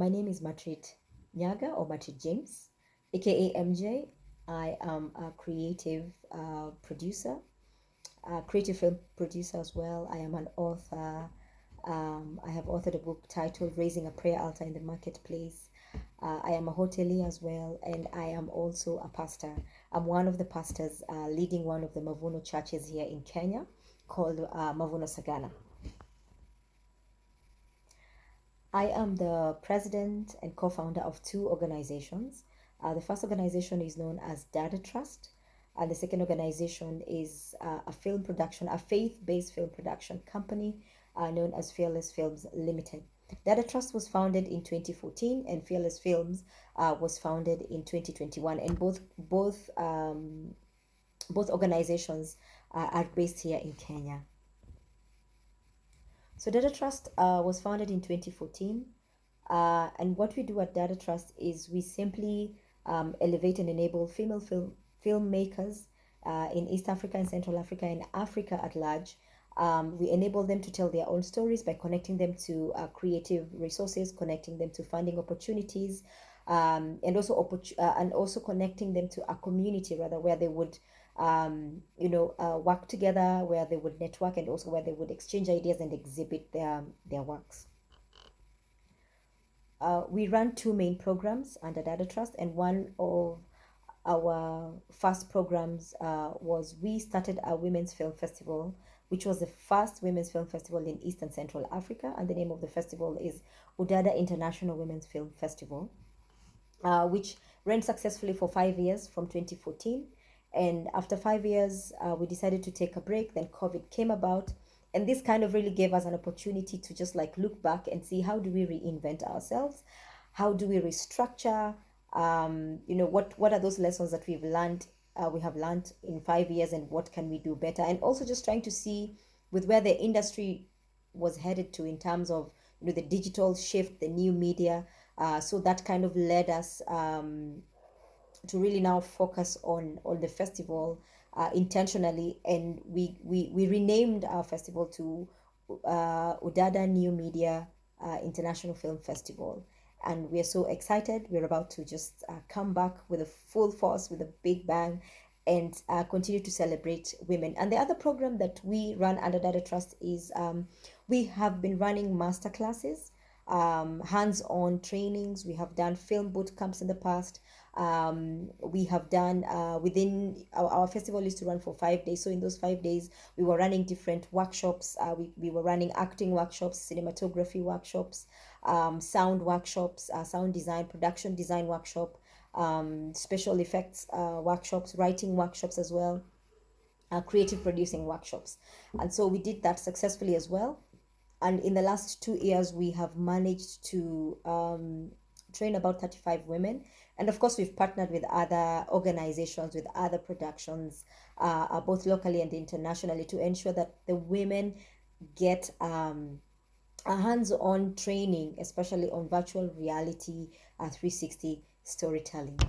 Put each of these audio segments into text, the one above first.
My name is Matrid Nyagah or Matrid James, aka MJ. I am a creative producer, a creative film producer as well. I am an author. I have authored a book titled Raising a Prayer Altar in the Marketplace. I am a hotelier as well, and I am also a pastor. I'm one of the pastors leading one of the Mavuno churches here in Kenya called Mavuno Sagana. I am the president and co-founder of two organizations. The first organization is known as Dada Trust, and the second organization is a film production, a faith-based film production company known as Fearless Films Limited. Dada Trust was founded in 2014, and Fearless Films was founded in 2021, and both organizations are based here in Kenya. So Dada Trust was founded in 2014, and what we do at Dada Trust is we simply elevate and enable female filmmakers in East Africa and Central Africa and Africa at large. We enable them to tell their own stories by connecting them to creative resources, connecting them to funding opportunities, and also connecting them to a community rather where they would work together, where they would network, and also where they would exchange ideas and exhibit their works. We run two main programs under Dada Trust, and one of our first programs was we started a women's film festival, which was the first women's film festival in East and Central Africa, and the name of the festival is Udada International Women's Film Festival, which ran successfully for 5 years from 2014. And after 5 years, we decided to take a break. Then COVID came about, and this kind of really gave us an opportunity to just like look back and see how do we reinvent ourselves, how do we restructure, what are those lessons that we have learned in 5 years, and what can we do better, and also just trying to see with where the industry was headed to in terms of the digital shift, the new media. So that kind of led us to really now focus on the festival intentionally, and we renamed our festival to Udada New Media International Film Festival, and we're so excited. We're about to just come back with a full force, with a big bang, and continue to celebrate women. And the other program that we run under Dada Trust is we have been running master classes, hands-on trainings. We have done film boot camps in the past. We have done within our festival used to run for 5 days. So in those 5 days, we were running different workshops. We were running acting workshops, cinematography workshops, sound workshops, sound design, production design workshop, special effects workshops, writing workshops as well, creative producing workshops. And so we did that successfully as well. And in the last 2 years, we have managed to train about 35 women. And of course, we've partnered with other organizations, with other productions, both locally and internationally, to ensure that the women get a hands-on training, especially on virtual reality 360 storytelling.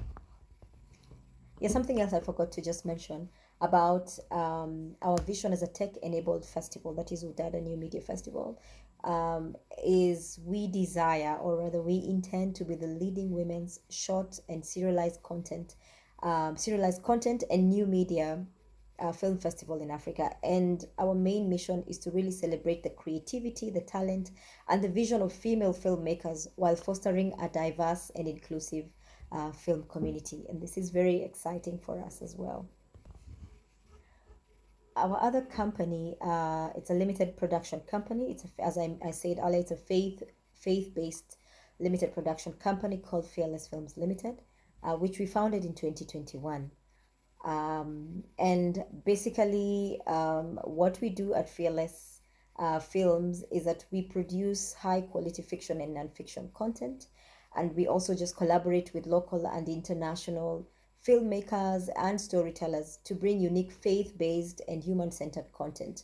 Yeah, something else I forgot to just mention about our vision as a tech-enabled festival, that is Udada New Media Festival, is we desire, or rather we intend to be the leading women's short and serialized content and new media film festival in Africa. And our main mission is to really celebrate the creativity, the talent, and the vision of female filmmakers while fostering a diverse and inclusive film community. And this is very exciting for us as well. Our other company, it's a limited production company. As I said earlier, it's a faith-based limited production company called Fearless Films Limited, which we founded in 2021. And basically, what we do at Fearless Films is that we produce high-quality fiction and non-fiction content, and we also just collaborate with local and international filmmakers and storytellers to bring unique faith-based and human-centered content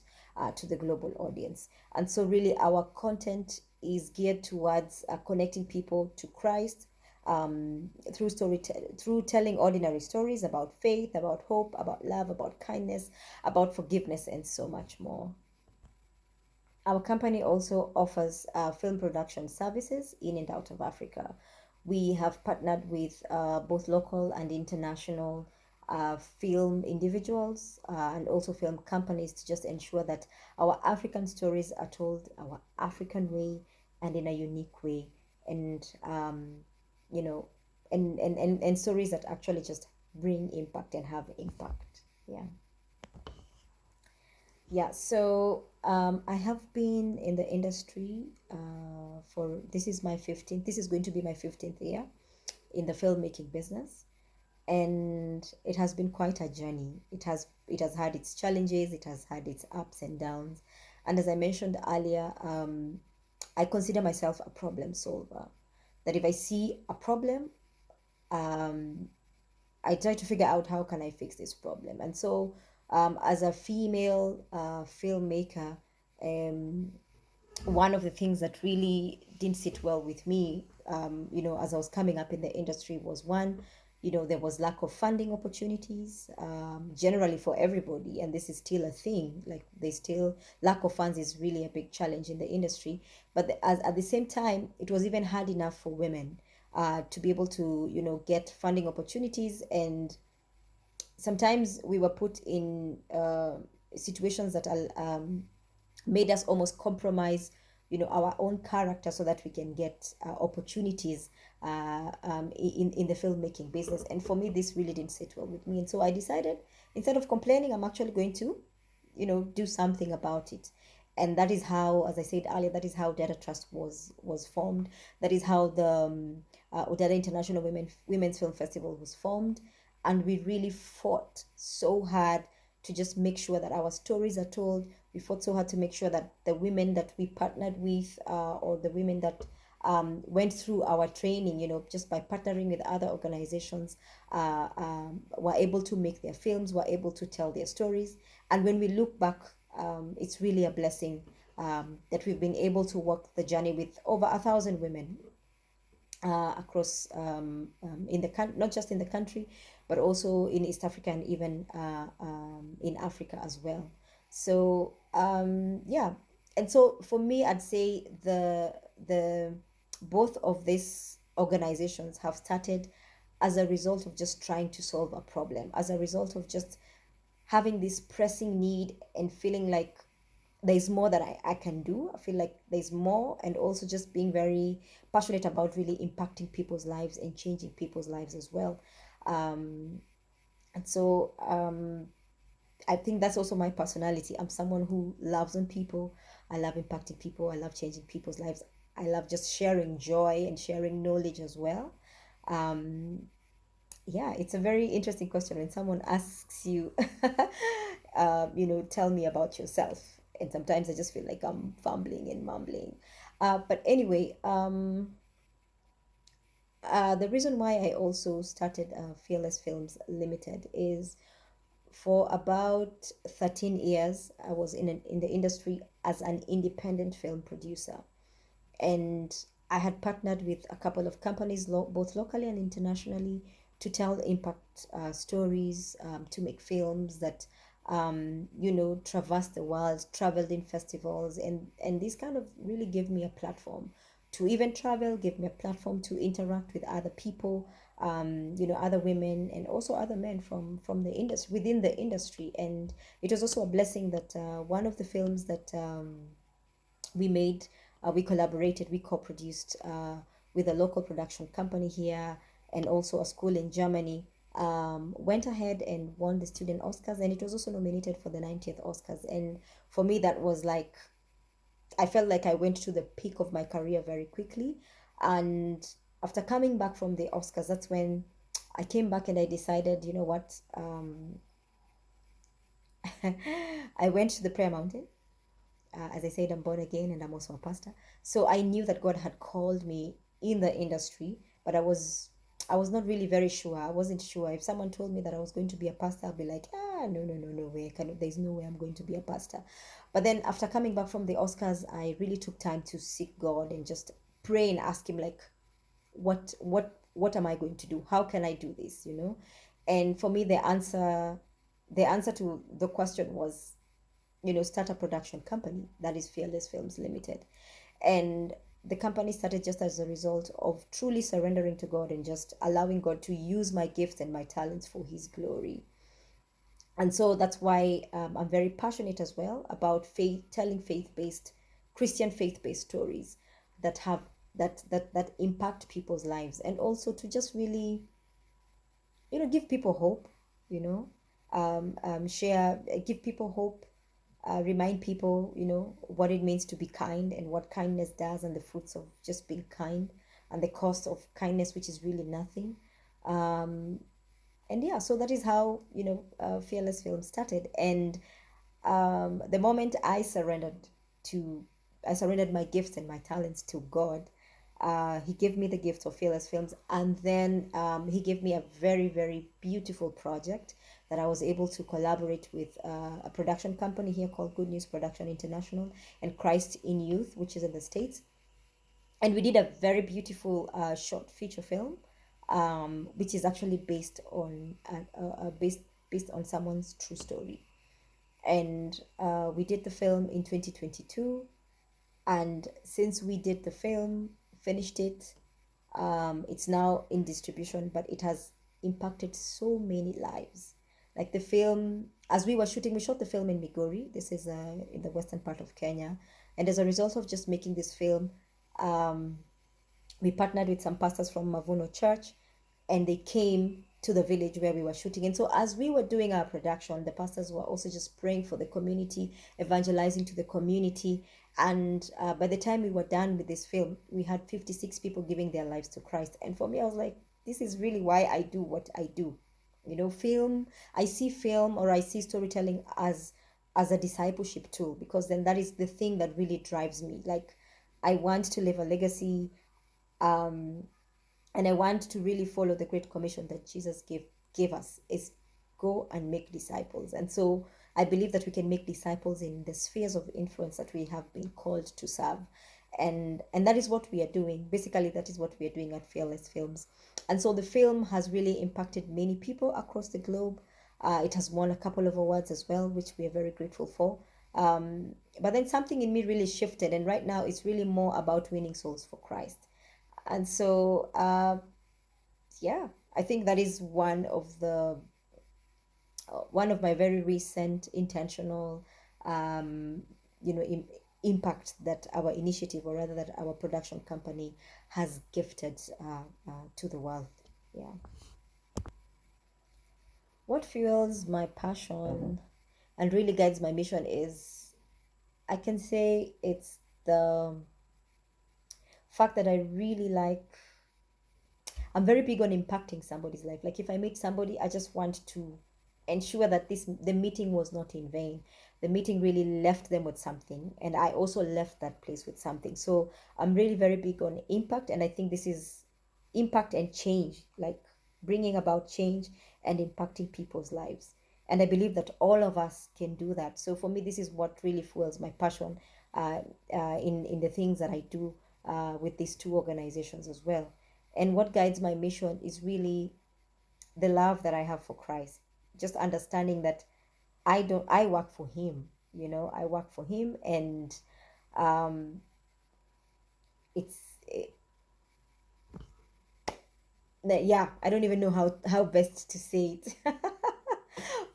to the global audience. And so really our content is geared towards connecting people to Christ through telling ordinary stories about faith, about hope, about love, about kindness, about forgiveness, and so much more. Our company also offers film production services in and out of Africa. We have partnered with both local and international film individuals and also film companies to just ensure that our African stories are told our African way and in a unique way, and you know, and stories that actually just bring impact and have impact. Yeah. Yeah, so I have been in the industry for this is my 15th, this is going to be my 15th year in the filmmaking business, and it has been quite a journey. It has had its challenges, it has had its ups and downs, and as I mentioned earlier, I consider myself a problem solver. That if I see a problem, um, I try to figure out how can I fix this problem. And so, as a female filmmaker, um, one of the things that really didn't sit well with me, as I was coming up in the industry, was one, there was lack of funding opportunities, generally for everybody, and this is still a thing. Like, there's still lack of funds is really a big challenge in the industry. But at the same time, it was even hard enough for women to be able to, get funding opportunities, and sometimes we were put in situations that made us almost compromise our own character so that we can get opportunities in the filmmaking business. And for me, this really didn't sit well with me, and so I decided, instead of complaining, I'm actually going to do something about it. And that is how, as I said earlier, that is how Dada Trust was formed. That is how the Udada International Women's Film Festival was formed. And we really fought so hard to just make sure that our stories are told. We fought so hard to make sure that the women that we partnered with, or the women that went through our training, just by partnering with other organizations, were able to make their films, were able to tell their stories. And when we look back, it's really a blessing that we've been able to walk the journey with over 1,000 women across in the not just in the country, but also in East Africa, and even in Africa as well. So yeah, and so for me, I'd say the both of these organizations have started as a result of just trying to solve a problem, as a result of just having this pressing need and feeling like there's more that I can do. I feel like there's more, and also just being very passionate about really impacting people's lives and changing people's lives as well. And so I think that's also my personality. I'm someone who loves on people. I love impacting people. I love changing people's lives. I love just sharing joy and sharing knowledge as well. Um, yeah, it's a very interesting question when someone asks you, tell me about yourself. And sometimes I just feel like I'm fumbling and mumbling. But anyway, the reason why I also started Fearless Films Limited is, for about 13 years, I was in the industry as an independent film producer. And I had partnered with a couple of companies, both locally and internationally, to tell impact stories, to make films that traversed the world, traveled in festivals, and this kind of really gave me a platform to even travel, gave me a platform to interact with other people, other women and also other men from the industry, within the industry. And it was also a blessing that one of the films that we made, we collaborated, we co-produced with a local production company here, and also a school in Germany, went ahead and won the student Oscars, and it was also nominated for the 90th Oscars. And for me, that was like, I felt like I went to the peak of my career very quickly. And after coming back from the Oscars, that's when I came back and I decided, you know what, I went to the prayer mountain. As I said, I'm born again and I'm also a pastor. So I knew that God had called me in the industry, but I was not really very sure. I wasn't sure. If someone told me that I was going to be a pastor, I'd be like, no, no, no, no way. There's no way I'm going to be a pastor. But then after coming back from the Oscars, I really took time to seek God and just pray and ask him, like, what am I going to do? How can I do this? And for me, the answer to the question was start a production company that is Fearless Films Limited. And the company started just as a result of truly surrendering to God and just allowing God to use my gifts and my talents for His glory. And so that's why I'm very passionate as well about telling Christian faith-based stories that have that impact people's lives, and also to just really, give people hope, share, give people hope, remind people, what it means to be kind and what kindness does, and the fruits of just being kind, and the cost of kindness, which is really nothing. Um, and yeah, so that is how, Fearless Film started. And the moment I surrendered my gifts and my talents to God. He gave me the gift of Fearless Films, and then he gave me a very, very beautiful project that I was able to collaborate with a production company here called Good News Production International and Christ in Youth, which is in the States. And we did a very beautiful short feature film, which is actually based on someone's true story. And we did the film in 2022. And since we did the film, finished it, it's now in distribution, but it has impacted so many lives. Like the film, as we were shooting, we shot the film in Migori. This is in the western part of Kenya. And as a result of just making this film, um, we partnered with some pastors from Mavuno Church, and they came to the village where we were shooting. And so as we were doing our production, the pastors were also just praying for the community, evangelizing to the community. And by the time we were done with this film, we had 56 people giving their lives to Christ. And for me, I was like, this is really why I do what I do. I see film, or I see storytelling as a discipleship tool, because then that is the thing that really drives me. Like, I want to leave a legacy, um, and I want to really follow the great commission that Jesus gave us, is go and make disciples. And so I believe that we can make disciples in the spheres of influence that we have been called to serve. And that is what we are doing. Basically, that is what we are doing at Fearless Films. And so the film has really impacted many people across the globe. It has won a couple of awards as well, which we are very grateful for. But then something in me really shifted, and right now it's really more about winning souls for Christ. And so, yeah, I think that is one of my very recent intentional, um, impact that our initiative, or rather that our production company, has gifted to the world. Yeah. What fuels my passion and really guides my mission is, I can say, it's the fact that I really like, I'm very big on impacting somebody's life. Like, if I meet somebody, I just want to ensure that the meeting was not in vain. The meeting really left them with something, and I also left that place with something. So I'm really very big on impact, and I think this is impact and change, like bringing about change and impacting people's lives. And I believe that all of us can do that. So for me, this is what really fuels my passion in the things that I do with these two organizations as well. And what guides my mission is really the love that I have for Christ. Just understanding that I work for Him. I work for Him, and um, it's yeah. I don't even know how best to say it,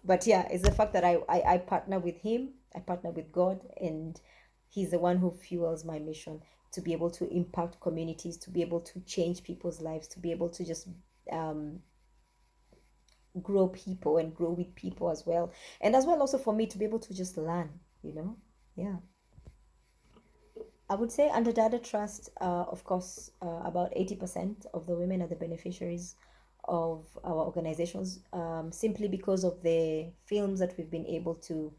but yeah, it's the fact that I partner with Him. I partner with God, and He's the one who fuels my mission to be able to impact communities, to be able to change people's lives, to be able to just um, grow people and grow with people as well, and as well also for me to be able to just learn. Yeah, I would say under Dada Trust, of course, about 80% of the women are the beneficiaries of our organizations, simply because of the films that we've been able to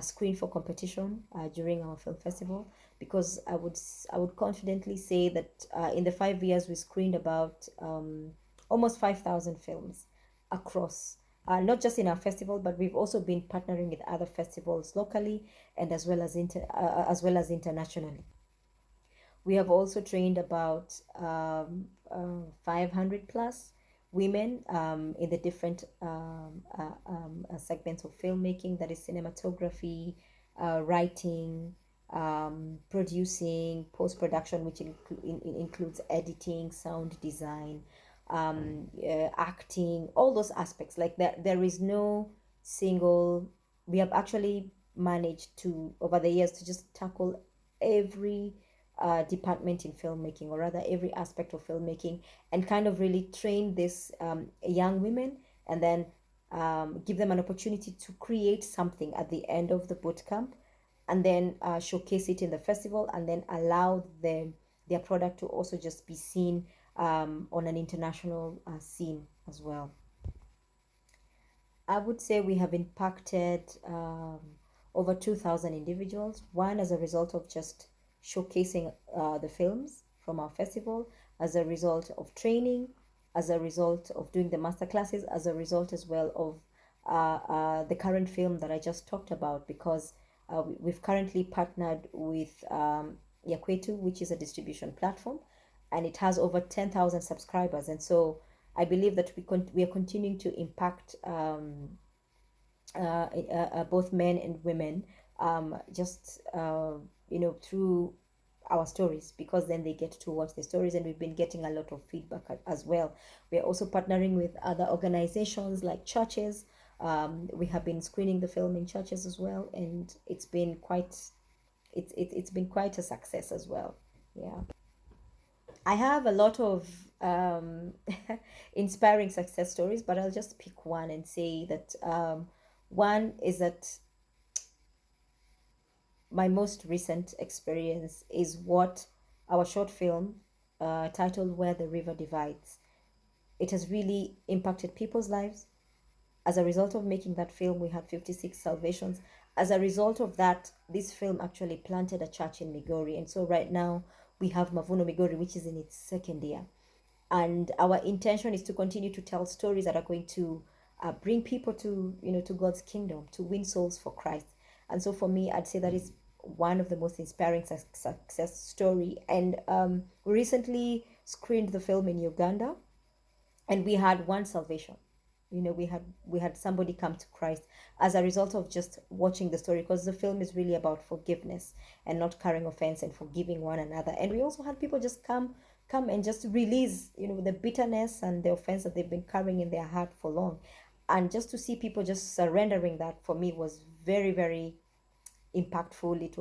screen for competition during our film festival. Because I would confidently say that in the 5 years we screened about almost 5,000 films across. Not just in our festival, but we've also been partnering with other festivals locally, and as well as internationally. We have also trained about 500 plus women in the different segments of filmmaking, that is cinematography, writing, producing, post-production, which includes editing, sound design, acting, all those aspects. Like there is no single. We have actually managed to, over the years, to just tackle every department in filmmaking, or rather every aspect of filmmaking, and kind of really train these young women, and then give them an opportunity to create something at the end of the boot camp, and then showcase it in the festival, and then allow their product to also just be seen on an international scene as well. I would say we have impacted over 2,000 individuals, one as a result of just showcasing the films from our festival, as a result of training, as a result of doing the master classes, as a result as well of the current film that I just talked about, because we've currently partnered with Yakwetu, which is a distribution platform, and it has over 10,000 subscribers. And so I believe that we are continuing to impact both men and women, just through our stories, because then they get to watch the stories, and we've been getting a lot of feedback as well. We are also partnering with other organizations like churches. We have been screening the film in churches as well, and it's been quite a success as well. Yeah. I have a lot of inspiring success stories, but I'll just pick one and say that one is that my most recent experience is what our short film titled Where the River Divides. It has really impacted people's lives. As a result of making that film, we had 56 salvations. As a result of that, this film actually planted a church in Migori. And so right now we have Mavuno Migori, which is in its second year. And our intention is to continue to tell stories that are going to bring people to God's kingdom, to win souls for Christ. And so for me, I'd say that is one of the most inspiring success story. And we recently screened the film in Uganda, and we had one salvation. We had somebody come to Christ as a result of just watching the story, because the film is really about forgiveness and not carrying offense, and forgiving one another. And we also had people just come and just release the bitterness and the offense that they've been carrying in their heart for long. And just to see people just surrendering, that for me was very, very impactful. It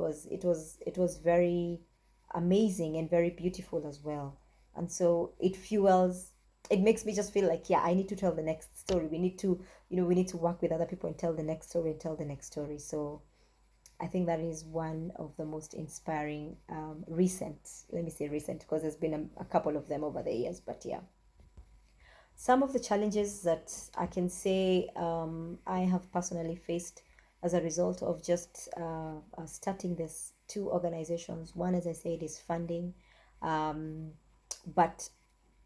was very amazing and very beautiful as well. And so it makes me just feel like, yeah, I need to tell the next story. We need to work with other people and tell the next story and tell the next story. So I think that is one of the most inspiring recent, let me say recent, because there's been a couple of them over the years, but yeah. Some of the challenges that I can say I have personally faced as a result of just starting this two organizations. One, as I said, is funding, but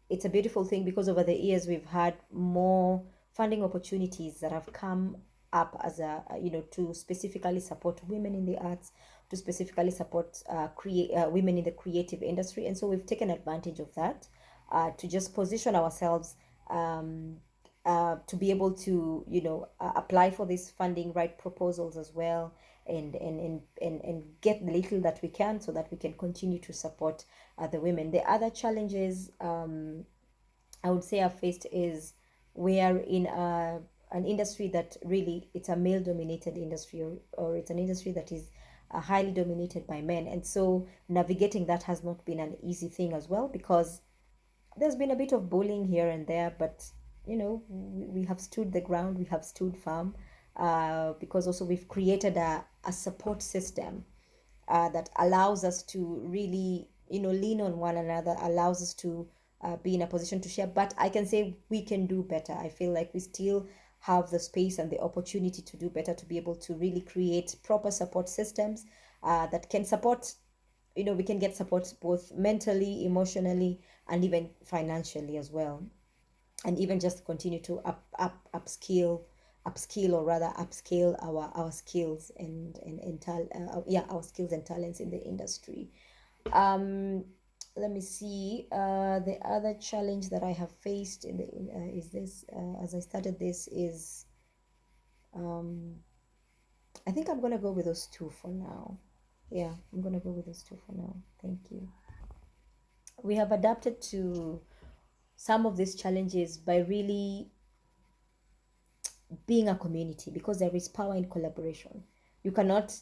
it's a beautiful thing, because over the years we've had more funding opportunities that have come up as to specifically support women in the arts, to specifically support women in the creative industry. And so we've taken advantage of that to just position ourselves, to be able to apply for this funding, write proposals as well, and get the little that we can, so that we can continue to support the women. The other challenges I would say I've faced is, we are in an industry that really, it's a male dominated industry, or it's an industry that is highly dominated by men. And so navigating that has not been an easy thing as well, because there's been a bit of bullying here and there, but we have stood the ground, we have stood firm, because also we've created a support system that allows us to really lean on one another, allows us to be in a position to share. But I can say we can do better. I feel like we still have the space and the opportunity to do better, to be able to really create proper support systems that can support, we can get support both mentally, emotionally, and even financially as well. And even just continue to upskill, or rather upscale our skills our skills and talents in the industry. Let me see. The other challenge that I have faced is this, as I started this, is I think I'm gonna go with those two for now. Yeah, I'm gonna go with those two for now. Thank you. We have adapted to some of these challenges by really being a community, because there is power in collaboration. You cannot,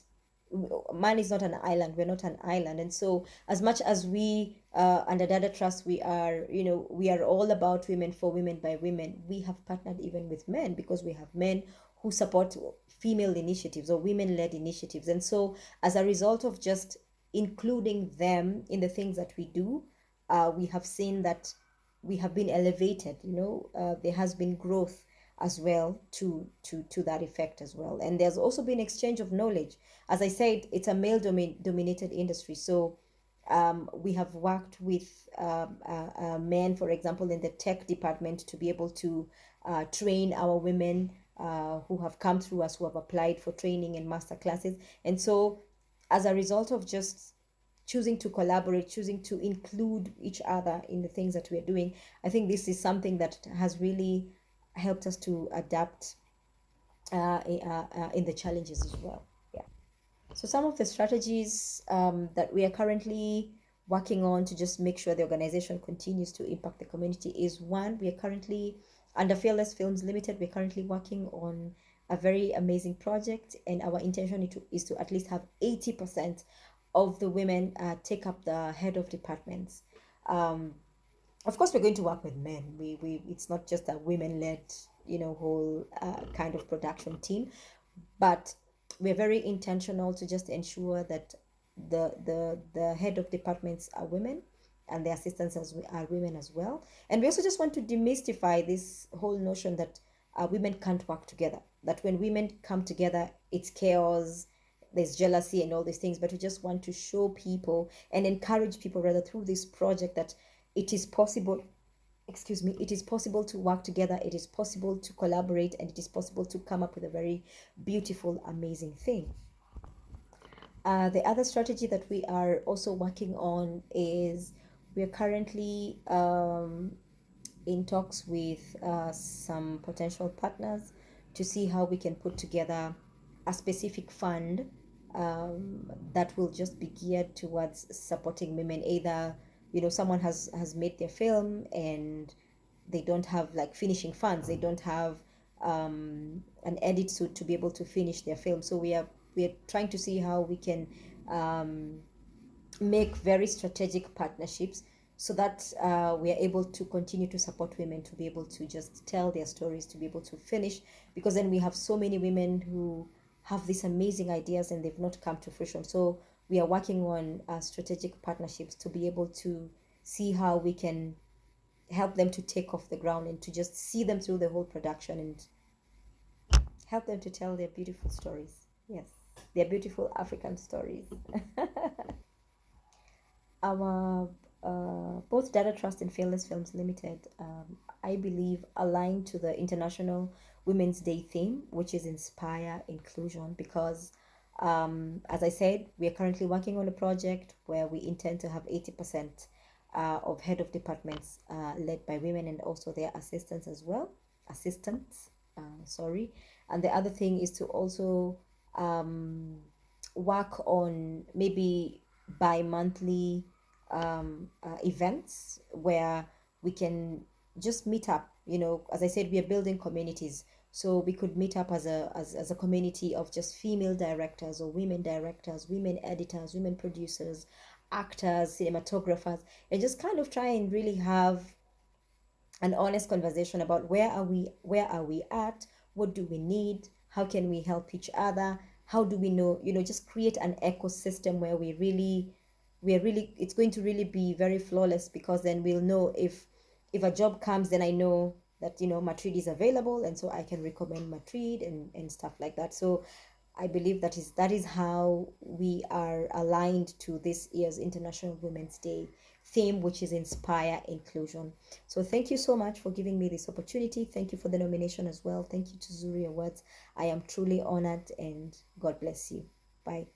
man is not an island, we're not an island. And so as much as we under Dada Trust, we are, we are all about women, for women, by women, we have partnered even with men, because we have men who support female initiatives or women-led initiatives. And so as a result of just including them in the things that we do, we have seen that we have been elevated. There has been growth as well to that effect as well. And there's also been exchange of knowledge. As I said, it's a male dominated industry, so we have worked with men, for example, in the tech department, to be able to train our women who have come through us, who have applied for training and master classes. And so as a result of just choosing to collaborate, choosing to include each other in the things that we're doing, I think this is something that has really helped us to adapt in the challenges as well. Yeah. So some of the strategies that we are currently working on to just make sure the organization continues to impact the community is, one, we are currently under Fearless Films Limited. We're currently working on a very amazing project, and our intention is to at least have 80% of the women take up the head of departments. Of course, we're going to work with men. We It's not just a women-led, whole kind of production team, but we're very intentional to just ensure that the head of departments are women, and the assistants are women as well. And we also just want to demystify this whole notion that women can't work together. That when women come together, it's chaos, there's jealousy and all these things. But we just want to show people and encourage people, rather, through this project, that it is possible, it is possible to work together, it is possible to collaborate, and it is possible to come up with a very beautiful, amazing thing. The other strategy that we are also working on is, we are currently in talks with some potential partners to see how we can put together a specific fund that will just be geared towards supporting women. Either, someone has made their film and they don't have like finishing funds, they don't have an edit suit to be able to finish their film. So we are trying to see how we can make very strategic partnerships, so that we are able to continue to support women to be able to just tell their stories, to be able to finish, because then we have so many women who have these amazing ideas and they've not come to fruition. So we are working on strategic partnerships to be able to see how we can help them to take off the ground and to just see them through the whole production and help them to tell their beautiful stories. Yes, their beautiful African stories. Our both Dada Trust and Fearless Films Limited, I believe, align to the International Women's Day theme, which is inspire inclusion. Because, as I said, we are currently working on a project where we intend to have 80% of head of departments led by women, and also their assistants as well. Sorry. And the other thing is to also work on maybe bi-monthly events where we can just meet up. As I said, we are building communities, so we could meet up as a community of just female directors or women directors, women editors, women producers, actors, cinematographers, and just kind of try and really have an honest conversation about where are we at, what do we need, how can we help each other, how do we know, just create an ecosystem where it's going to really be very flawless. Because then we'll know, if a job comes, then I know that Matrid is available, and so I can recommend Matrid and stuff like that. So I believe that is how we are aligned to this year's International Women's Day theme, which is inspire inclusion. So thank you so much for giving me this opportunity. Thank you for the nomination as well. Thank you to Zuri Awards. I am truly honored, and God bless you. Bye.